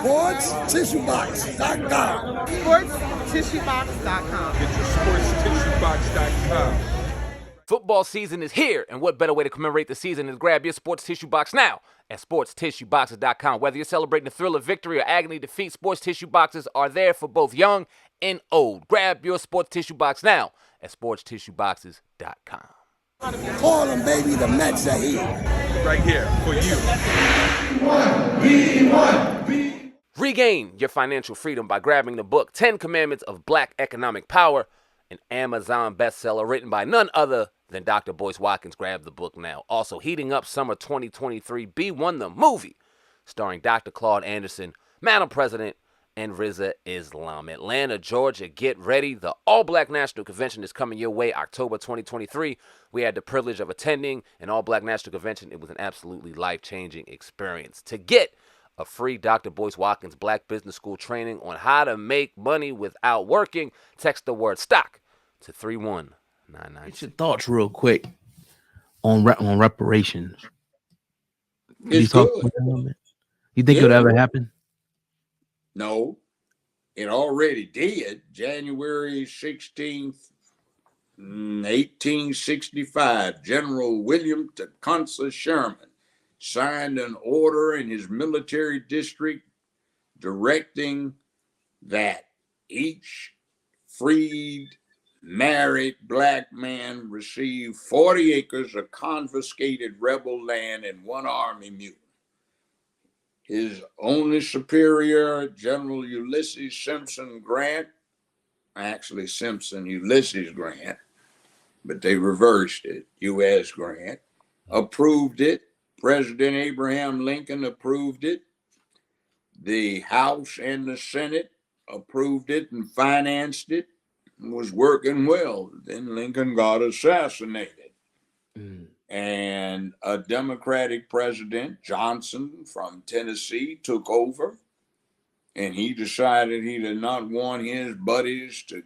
SportsTissueBox.com. SportsTissueBox.com. Get your SportsTissueBox.com. Football season is here, and what better way to commemorate the season than to grab your sports tissue box now at sportstissueboxes.com. Whether you're celebrating the thrill of victory or agony defeat, sports tissue boxes are there for both young and old. Grab your sports tissue box now at sportstissueboxes.com. Call them, baby, the Mets are here. Right here for you. Regain your financial freedom by grabbing the book 10 Commandments of Black Economic Power, an Amazon bestseller written by none other than Dr. Boyce Watkins. Grab the book now. Also, heating up summer 2023, B1 the movie, starring Dr. Claude Anderson, Madam President, and Riza Islam. Atlanta, Georgia, get ready. The All-Black National Convention is coming your way October 2023. We had the privilege of attending an All-Black National Convention. It was an absolutely life-changing experience. To get a free Dr. Boyce Watkins Black Business School training on how to make money without working, text the word STOCK to 31996. Get your thoughts real quick on reparations. It's good. You think it'll ever happen? No, it already did. January 16th, 1865, General William Tecumseh Sherman signed an order in his military district directing that each freed married black man receive 40 acres of confiscated rebel land and one army mule. His only superior, General Ulysses Simpson Grant, actually Ulysses Grant, but they reversed it, U.S. Grant, approved it. President Abraham Lincoln approved it. The House and the Senate approved it and financed it and was working well. Then Lincoln got assassinated. And a Democratic president, Johnson from Tennessee, took over. And he decided he did not want his buddies to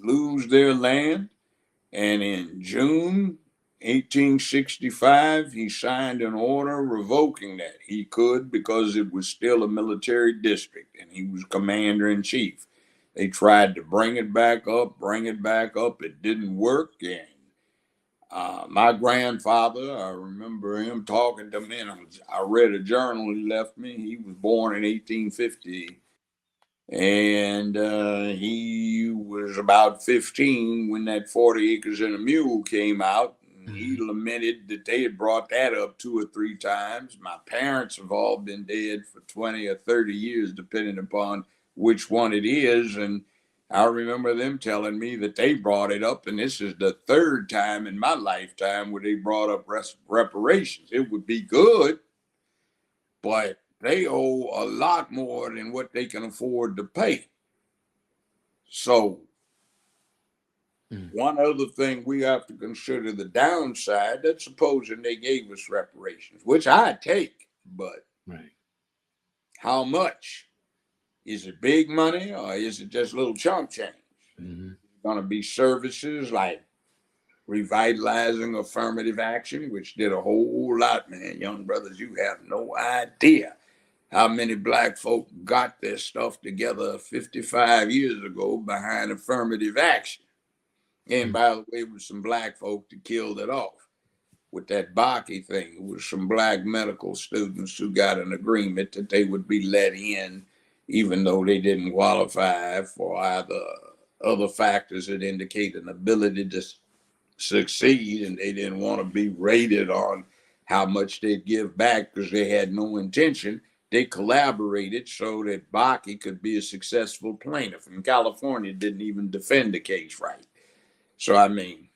lose their land. And in June 1865, he signed an order revoking that. He could because it was still a military district and he was commander-in-chief. They tried to bring it back up. It didn't work. And my grandfather, I remember him talking to me, and I read a journal he left me. He was born in 1850. And he was about 15 when that 40 Acres and a Mule came out. And he lamented that they had brought that up 2 or 3 times. My parents have all been dead for 20 or 30 years, depending upon which one it is. And I remember them telling me that they brought it up, and this is the 3rd time in my lifetime where they brought up reparations. It would be good, but they owe a lot more than what they can afford to pay. So one other thing we have to consider the downside, that's supposing they gave us reparations, which I take, but how much? Is it big money or is it just little chump change? Going to be services like revitalizing affirmative action, which did a whole lot, man. Young brothers, you have no idea how many black folk got their stuff together 55 years ago behind affirmative action. And by the way, it was some black folk that killed it off with that Bakke thing. It was some black medical students who got an agreement that they would be let in even though they didn't qualify for either other factors that indicate an ability to succeed, and they didn't want to be rated on how much they'd give back because they had no intention. They collaborated so that Bakke could be a successful plaintiff. And California didn't even defend the case right. So, I mean,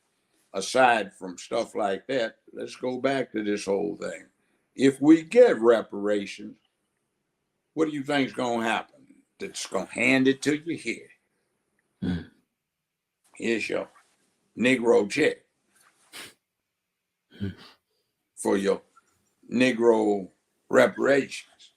aside from stuff like that, let's go back to this whole thing. If we get reparations, what do you think is going to happen? That's going to hand it to you here. Here's your Negro check for your Negro reparations.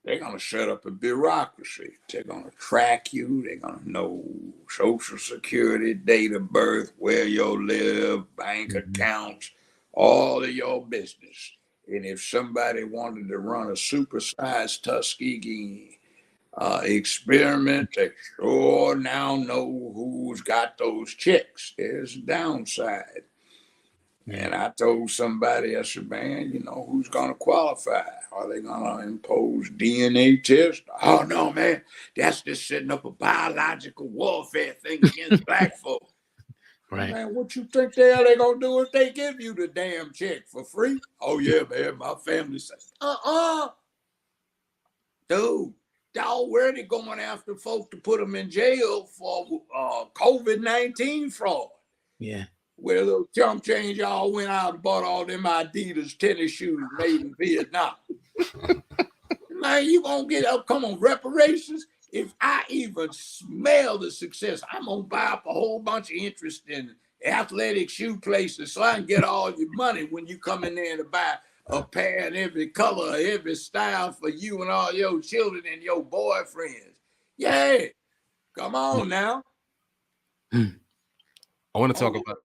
They're going to set up a bureaucracy. They're going to track you. They're going to know Social Security, date of birth, where you live, bank accounts, all of your business. And if somebody wanted to run a supersized Tuskegee experiment, they sure now know who's got those chicks. There's a downside. And I told somebody, I said, man, you know, who's going to qualify? Are they going to impose DNA tests? Oh, no, man. That's just setting up a biological warfare thing against black folk. Right. Man, what you think the hell they going to do if they give you the damn check for free? Oh, yeah, man, my family says, dude, they're already going after folk to put them in jail for COVID-19 fraud. Yeah. Where those chump change y'all went out and bought all them Adidas tennis shoes made in Vietnam. Man, you gonna get up, come on, reparations. If I even smell the success, I'm gonna buy up a whole bunch of interest in athletic shoe places so I can get all your money when you come in there to buy a pair in every color, every style for you and all your children and your boyfriends. Yeah, come on now. I want to talk about